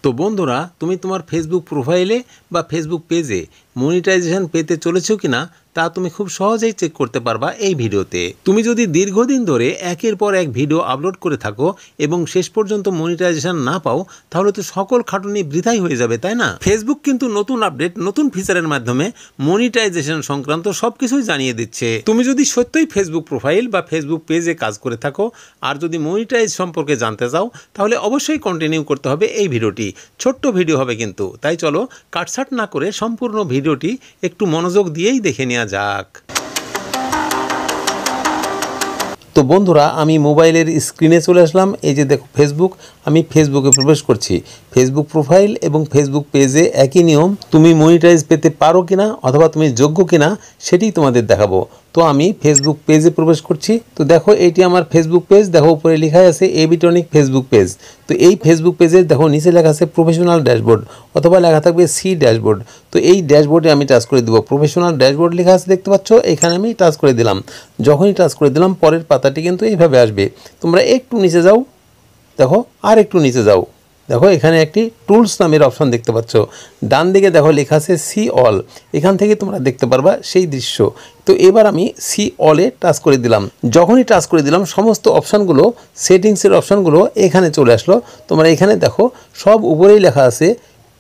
তো বন্ধুরা, তুমি তোমার ফেসবুক প্রোফাইলে বা ফেসবুক পেজে মনিটাইজেশন পেতে চলেছো কিনা তা তুমি খুব সহজেই চেক করতে পারবা এই ভিডিওতে। তুমি যদি দীর্ঘদিন ধরে একের পর এক ভিডিও আপলোড করে থাকো এবং শেষ পর্যন্ত মনিটাইজেশন না পাও, তাহলে তো সকল খাটুনি বৃথাই হয়ে যাবে, তাই না? ফেসবুক কিন্তু নতুন আপডেট, নতুন ফিচারের মাধ্যমে মনিটাইজেশন সংক্রান্ত সবকিছুই জানিয়ে দিচ্ছে। তুমি যদি সত্যিই ফেসবুক প্রোফাইল বা ফেসবুক পেজে কাজ করে থাকো আর যদি মনিটাইজ সম্পর্কে জানতে চাও, তাহলে অবশ্যই কন্টিনিউ করতে হবে এই ভিডিওটি। ছোট্ট ভিডিও হবে কিন্তু, তাই চলো কাটছাট না করে সম্পূর্ণ ভিডিওটি একটু মনোযোগ দিয়েই দেখে নেওয়া যাক। তো বন্ধুরা, আমি মোবাইলের স্ক্রিনে চলে আসলাম। এই যে দেখো ফেসবুক, আমি ফেসবুকে প্রবেশ করছি। ফেসবুক প্রোফাইল এবং ফেসবুক পেজে একই নিয়ম, তুমি মনিটাইজ পেতে পারো কিনা অথবা তুমি যোগ্য কিনা সেটি তোমাদের দেখাবো। তো আমি ফেসবুক পেজে প্রবেশ করছি। তো দেখো এটি আমার ফেসবুক পেজ, দেখো উপরে লেখা আছে এবিটনিক ফেসবুক পেজ। তো এই ফেসবুক পেজে দেখো নিচে লেখা আছে প্রফেশনাল ড্যাশবোর্ড অথবা লেখা থাকবে সি ড্যাশবোর্ড। তো এই ড্যাশবোর্ডে আমি টাচ করে দেবো। প্রফেশনাল ড্যাশবোর্ড লেখা আছে দেখতে পাচ্ছ, এখানে আমি টাচ করে দিলাম। যখনই টাচ করে দিলাম পরের পাতাটি কিন্তু এইভাবে আসবে। তোমরা একটু নিচে যাও, দেখো আর একটু নিচে যাও, দেখো এখানে একটি টুলস নামের অপশন দেখতে পাচ্ছ। ডান দিকে দেখো লেখা আছে সি অল, এখান থেকে তোমরা দেখতে পারবা সেই দৃশ্য। তো এবার আমি সি অলে টাচ করে দিলাম। যখনই টাচ করে দিলাম সমস্ত অপশানগুলো, সেটিংসের অপশানগুলো এখানে চলে আসলো। তোমরা এখানে দেখো সব উপরেই লেখা আছে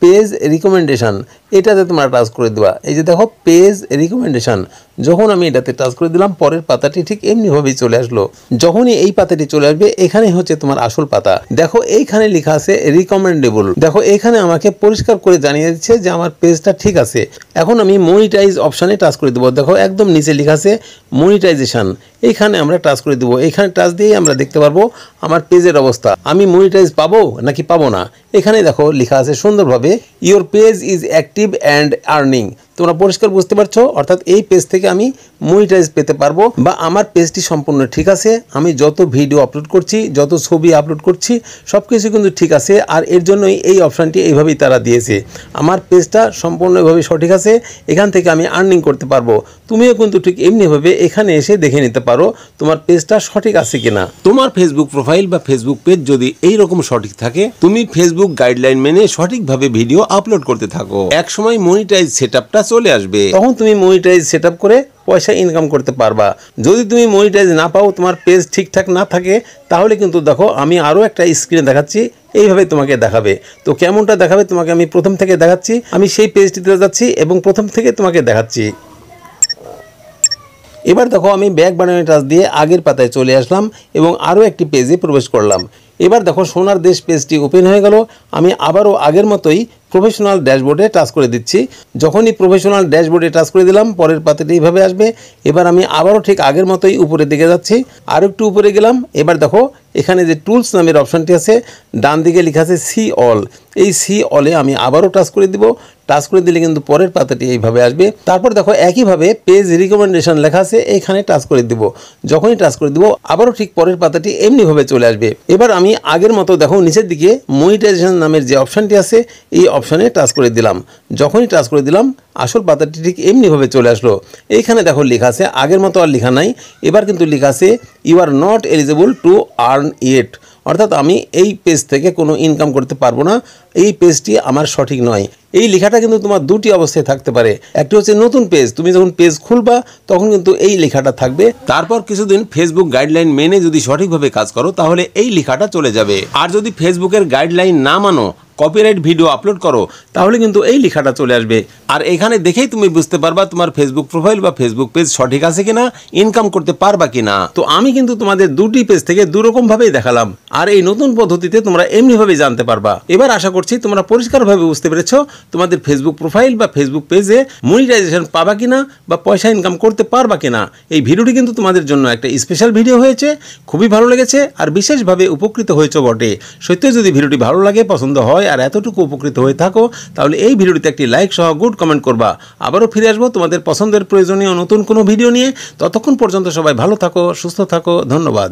পেজ রিকমেন্ডেশন, এটাতে তোমরা টাচ করে দেবা। এই যে দেখো পেজ রিকমেন্ডেশন, যখন আমি এটাতে টাচ করে দিলাম পরের পাতাটি ঠিক এমনিভাবেই চলে আসলো। যখনই এই পাতাটি চলে আসবে এখানে হচ্ছে তোমার আসল পাতা। দেখো এইখানে লেখা আছে রিকমেন্ডেবল। দেখো এখানে আমাকে পরিষ্কার করে জানিয়ে দিচ্ছে যে আমার পেজটা ঠিক আছে। এখন আমি মনিটাইজ অপশানে টাচ করে দেবো। দেখো একদম নিচে লেখা আছে মনিটাইজেশন, এইখানে আমরা টাচ করে দেবো। এইখানে টাচ দিয়েই আমরা দেখতে পারবো আমার পেজের অবস্থা, আমি মনিটাইজ পাবো নাকি পাবো না। এখানে দেখো লেখা আছে সুন্দরভাবে your page is active and earning. তোমরা পরিষ্কার বুঝতে পারছো, অর্থাৎ এই পেজ থেকে আমি মনিটাইজ পেতে পারবো বা আমার পেজটি সম্পূর্ণ ঠিক আছে। আমি যত ভিডিও আপলোড করছি, যত ছবি আপলোড করছি সব কিছু কিন্তু ঠিক আছে। আর এর জন্যই এই অপশানটি এইভাবেই তারা দিয়েছে। আমার পেজটা সম্পূর্ণভাবে সঠিক আছে, এখান থেকে আমি আর্নিং করতে পারবো। তুমিও কিন্তু ঠিক এমনিভাবে এখানে এসে দেখে নিতে পারো তোমার পেজটা সঠিক আছে কিনা। তোমার ফেসবুক প্রোফাইল বা ফেসবুক পেজ যদি এইরকম সঠিক থাকে, তুমি ফেসবুক গাইডলাইন মেনে সঠিকভাবে ভিডিও আপলোড করতে থাকো, একসময় মনিটাইজ সেটআপটা চলে আসবে। তখন তুমি মনিটাইজ সেটআপ করে পয়সা ইনকাম করতে পারবা। যদি তুমি মনিটাইজ না পাও, তোমার পেজ ঠিকঠাক না থাকে, তাহলে কিন্তু দেখো আমি আরও একটা স্ক্রিনে দেখাচ্ছি, এইভাবে তোমাকে দেখাবে। তো কেমনটা দেখাবে তোমাকে আমি প্রথম থেকে দেখাচ্ছি। আমি সেই পেজটিতে যাচ্ছি এবং প্রথম থেকে তোমাকে দেখাচ্ছি। এবার দেখো আমি ব্যাক বাটনে টাচ দিয়ে আগের পাতায় চলে আসলাম এবং আরও একটি পেজে প্রবেশ করলাম। এবার দেখো সোনার দেশ পেজটি ওপেন হয়ে গেল। আমি আবারও আগের মতোই প্রফেশনাল ড্যাশবোর্ডে টাচ করে দিচ্ছি। যখনই প্রফেশনাল ড্যাশবোর্ডে টাচ করে দিলাম পরের পাতাটি এইভাবে আসবে। এবার আমি আবারও ঠিক আগের মতোই উপরের দিকে যাচ্ছি, আর একটু উপরে গেলাম। এবার দেখো এখানে যে টুলস নামের অপশানটি আছে ডান দিকে লেখা আছে সি অল, এই সি অলে আমি আবারও টাচ করে দিব। টাচ করে দিলে কিন্তু পরের পাতাটি এইভাবে আসবে। তারপর দেখো একইভাবে পেজ রিকমেন্ডেশন লেখা আছে, এইখানে টাচ করে দিব। যখনই টাচ করে দিব আবারও ঠিক পরের পাতাটি এমনিভাবে চলে আসবে। এবার আমি আগের মতো দেখো নিচের দিকে মনিটাইজেশন নামের যে অপশানটি আছে এই অপশানে টাচ করে দিলাম। যখনই টাচ করে দিলাম আসল পাতাটি ঠিক এমনিভাবে চলে আসলো। এইখানে দেখো লেখা আছে, আগের মতো আর লেখা নাই, এবার কিন্তু লেখা আছে you are not eligible to earn yet, অর্থাৎ আমি এই পেজ থেকে কোনো ইনকাম করতে পারবো না, এই পেজটি আমার সঠিক নয়। এই লেখাটা কিন্তু তোমার দুটি অবস্থায় থাকতে পারে। একটি হচ্ছে নতুন পেজ, তুমি যখন পেজ খুলবা তখন কিন্তু এই লেখাটা থাকবে। তারপর কিছুদিন ফেসবুক গাইডলাইন মেনে যদি সঠিকভাবে কাজ করো তাহলে এই লেখাটা চলে যাবে। আর যদি ফেসবুকের গাইডলাইন না মানো, কপিরাইট ভিডিও আপলোড করো, তাহলে কিন্তু এই লেখাটা চলে আসবে। আর এখানে দেখেই তুমি বুঝতে পারবা তোমার ফেসবুক প্রোফাইল বা ফেসবুক পেজ সঠিক আছে কিনা, ইনকাম করতে পারবা কিনা। তো আমি কিন্তু তোমাদের দুটি পেজ থেকে দুরকম ভাবেই দেখালাম, আর এই নতুন পদ্ধতিতে তোমরা এমনিভাবে জানতে পারবা। এবার আশা করছি তোমরা পরিষ্কারভাবে বুঝতে পেরেছো তোমাদের ফেসবুক প্রোফাইল বা ফেসবুক পেজে মনিটাইজেশন পাবা কিনা বা পয়সা ইনকাম করতে পারবা কিনা। এই ভিডিওটি কিন্তু তোমাদের জন্য একটা স্পেশাল ভিডিও হয়েছে, খুবই ভালো লেগেছে আর বিশেষভাবে উপকৃত হয়েছে বটে। সত্যি যদি ভিডিওটি ভালো লাগে, পছন্দ হয় আর এতটুকু উপকৃত হয়ে থাকো, তাহলে এই ভিডিওটিতে একটি লাইক সহ গুড কমেন্ট করবা। আবারও ফিরে আসবো তোমাদের পছন্দের প্রয়োজনীয় নতুন কোনো ভিডিও নিয়ে। ততক্ষণ পর্যন্ত সবাই ভালো থাকো, সুস্থ থাকো, ধন্যবাদ।